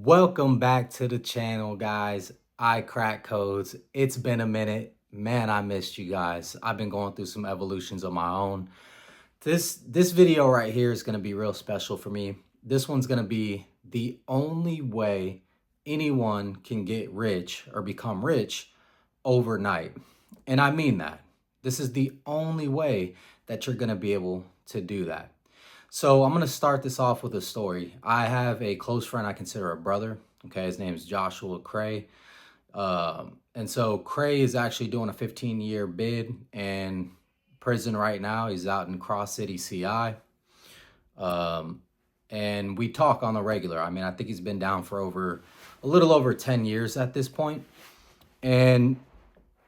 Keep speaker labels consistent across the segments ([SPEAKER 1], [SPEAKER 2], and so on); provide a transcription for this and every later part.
[SPEAKER 1] Welcome back to the channel, guys. I crack codes. It's been a minute. Man, I missed you guys. I've been going through some evolutions of my own. This video right here is going to be real special for me. This one's going to be the only way anyone can get rich or become rich overnight. And I mean that. This is the only way that you're going to be able to do that. So I'm going to start this off with a story. I have a close friend I consider a brother. Okay, his name is Joshua Cray. And so Cray is actually doing a 15-year bid in prison right now. He's out in Cross City, CI. And we talk on the regular. I mean, I think he's been down for a little over 10 years at this point. And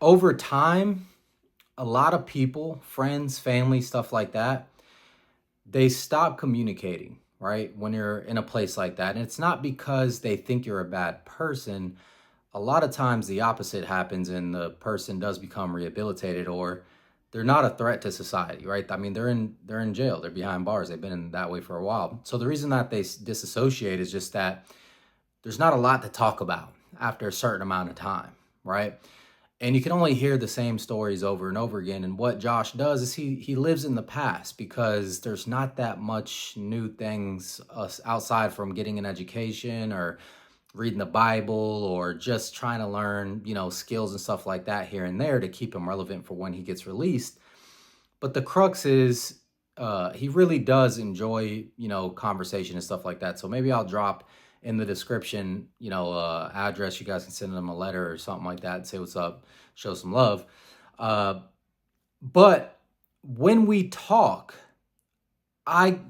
[SPEAKER 1] over time, a lot of people, friends, family, stuff like that, they stop communicating, right? When you're in a place like that. And it's not because they think you're a bad person. A lot of times the opposite happens and the person does become rehabilitated, or they're not a threat to society, right? I mean, they're in jail, they're behind bars, they've been in that way for a while. So the reason that they disassociate is just that there's not a lot to talk about after a certain amount of time, right? And you can only hear the same stories over and over again. And what Josh does is he lives in the past, because there's not that much new things outside from getting an education or reading the Bible or just trying to learn, skills and stuff like that here and there to keep him relevant for when he gets released. But the crux is he really does enjoy, conversation and stuff like that. So maybe I'll drop in the description, address. You guys can send them a letter or something like that and say what's up, show some love. But when we talk, I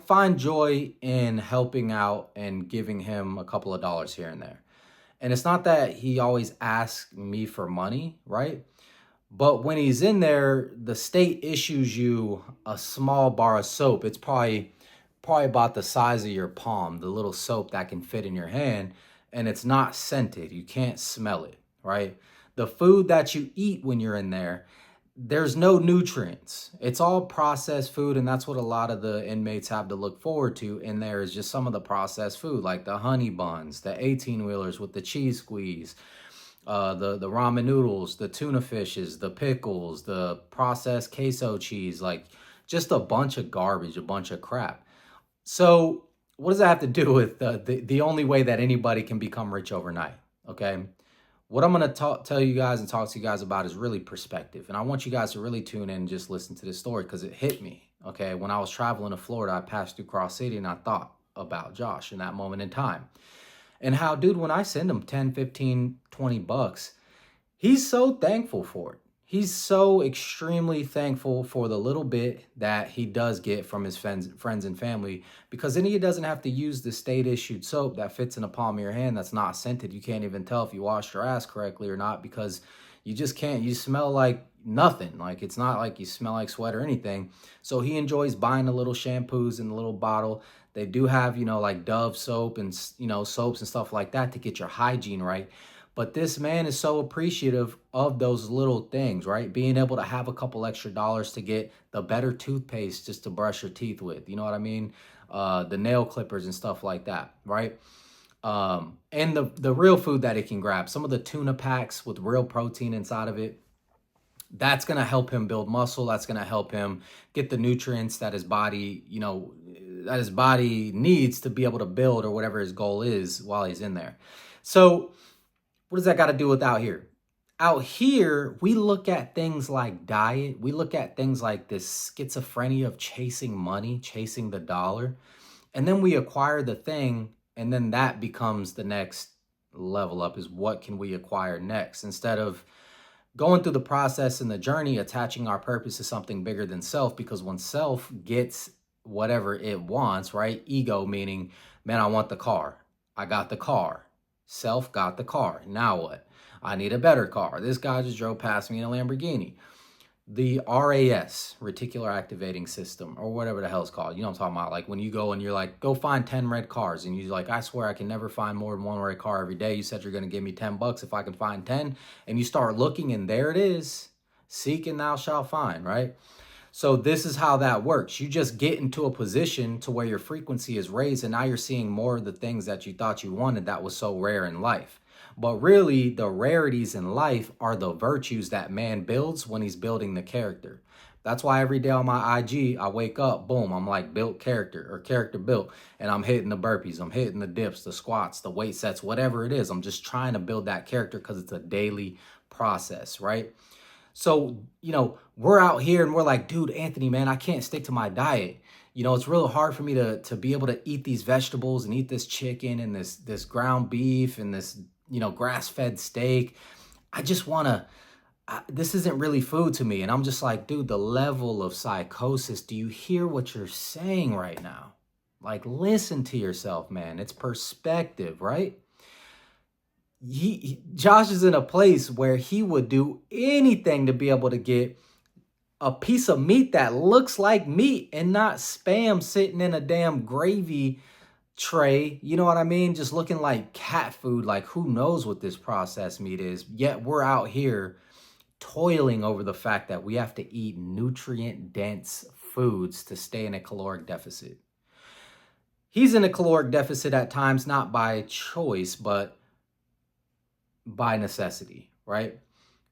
[SPEAKER 1] find joy in helping out and giving him a couple of dollars here and there. And it's not that he always asks me for money, right? But when he's in there, the state issues you a small bar of soap. It's probably about the size of your palm, the little soap that can fit in your hand, and it's not scented. You can't smell it, right? The food that you eat when you're in there, there's no nutrients. It's all processed food, and that's what a lot of the inmates have to look forward to in there, is just some of the processed food, like the honey buns, the 18-wheelers with the cheese squeeze, the ramen noodles, the tuna fishes, the pickles, the processed queso cheese, like just a bunch of garbage, a bunch of crap. So what does that have to do with the only way that anybody can become rich overnight? Okay. What I'm going to tell you guys and talk to you guys about is really perspective. And I want you guys to really tune in and just listen to this story, because it hit me. Okay. When I was traveling to Florida, I passed through Cross City and I thought about Josh in that moment in time. And how, dude, when I send him 10, 15, 20 bucks, he's so thankful for it. He's so extremely thankful for the little bit that he does get from his friends and family, because then he doesn't have to use the state-issued soap that fits in the palm of your hand that's not scented. You can't even tell if you washed your ass correctly or not, because you just can't. You smell like nothing. Like, it's not like you smell like sweat or anything. So he enjoys buying the little shampoos in the little bottle. They do have, like Dove soap and, soaps and stuff like that to get your hygiene right. But this man is so appreciative of those little things, right? Being able to have a couple extra dollars to get the better toothpaste just to brush your teeth with, you know what I mean? The nail clippers and stuff like that, right? And the real food that he can grab, some of the tuna packs with real protein inside of it, that's going to help him build muscle. That's going to help him get the nutrients that his body, that his body needs to be able to build, or whatever his goal is while he's in there. So what does that got to do with out here? Out here, we look at things like diet. We look at things like this schizophrenia of chasing money, chasing the dollar. And then we acquire the thing, and then that becomes the next level up, is what can we acquire next? Instead of going through the process and the journey, attaching our purpose to something bigger than self, because when self gets whatever it wants, right? Ego meaning, man, I want the car. I got the car. Self got the car. Now what? I need a better car. This guy just drove past me in a Lamborghini. The RAS, reticular activating system, or whatever the hell it's called. You know what I'm talking about? Like when you go and you're like, go find 10 red cars. And you're like, I swear I can never find more than one red car every day. You said you're going to give me 10 bucks if I can find 10. And you start looking, and there it is. Seek and thou shalt find, right? So this is how that works. You just get into a position to where your frequency is raised, and now you're seeing more of the things that you thought you wanted that was so rare in life. But really, the rarities in life are the virtues that man builds when he's building the character. That's why every day on my IG, I wake up, boom, I'm like built character or character built, and I'm hitting the burpees, I'm hitting the dips, the squats, the weight sets, whatever it is. I'm just trying to build that character because it's a daily process, right? So, we're out here and we're like, dude, Anthony, man, I can't stick to my diet. It's real hard for me to be able to eat these vegetables and eat this chicken and this ground beef and this, grass-fed steak. I just want to, this isn't really food to me. And I'm just like, dude, the level of psychosis, do you hear what you're saying right now? Like, listen to yourself, man. It's perspective, right? Josh is in a place where he would do anything to be able to get a piece of meat that looks like meat and not spam sitting in a damn gravy tray. You know what I mean? Just looking like cat food. Like, who knows what this processed meat is? Yet we're out here toiling over the fact that we have to eat nutrient dense foods to stay in a caloric deficit. He's in a caloric deficit at times, not by choice, but by necessity, right?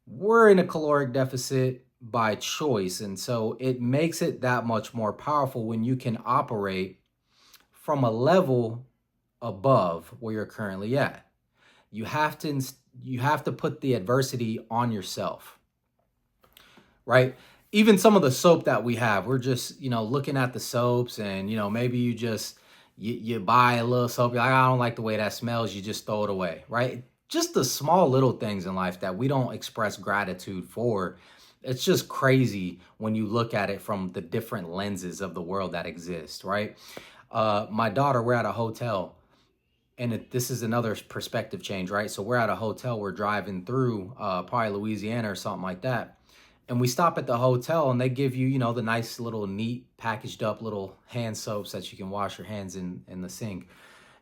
[SPEAKER 1] We're in a caloric deficit by choice. And so it makes it that much more powerful when you can operate from a level above where you're currently at. You have to put the adversity on yourself, right? Even some of the soap that we have, we're just, looking at the soaps and, maybe you just, you buy a little soap. You're like, I don't like the way that smells. You just throw it away, right? Just the small little things in life that we don't express gratitude for. It's just crazy when you look at it from the different lenses of the world that exist, right? My daughter, we're at a hotel, and this is another perspective change, right? So we're at a hotel, we're driving through probably Louisiana or something like that. And we stop at the hotel and they give you, the nice little neat packaged up little hand soaps that you can wash your hands in the sink.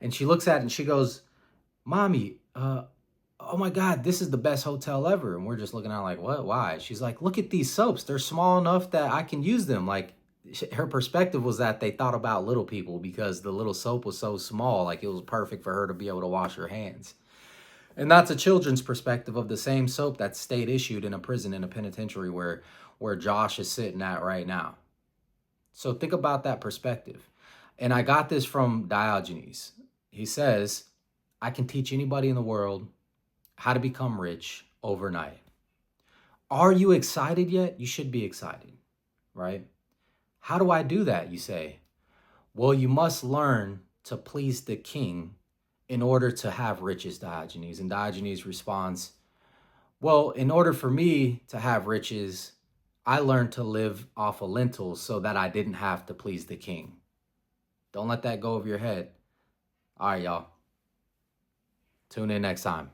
[SPEAKER 1] And she looks at it and she goes, Mommy, oh my God, this is the best hotel ever. And we're just looking at it like, what, why? She's like, look at these soaps. They're small enough that I can use them. Like, her perspective was that they thought about little people because the little soap was so small, like it was perfect for her to be able to wash her hands. And that's a children's perspective of the same soap that's state issued in a prison, in a penitentiary where Josh is sitting at right now. So think about that perspective. And I got this from Diogenes. He says, I can teach anybody in the world how to become rich overnight. Are you excited yet? You should be excited, right? How do I do that, you say? Well, you must learn to please the king in order to have riches, Diogenes. And Diogenes responds, well, in order for me to have riches, I learned to live off of lentils so that I didn't have to please the king. Don't let that go over your head. All right, y'all. Tune in next time.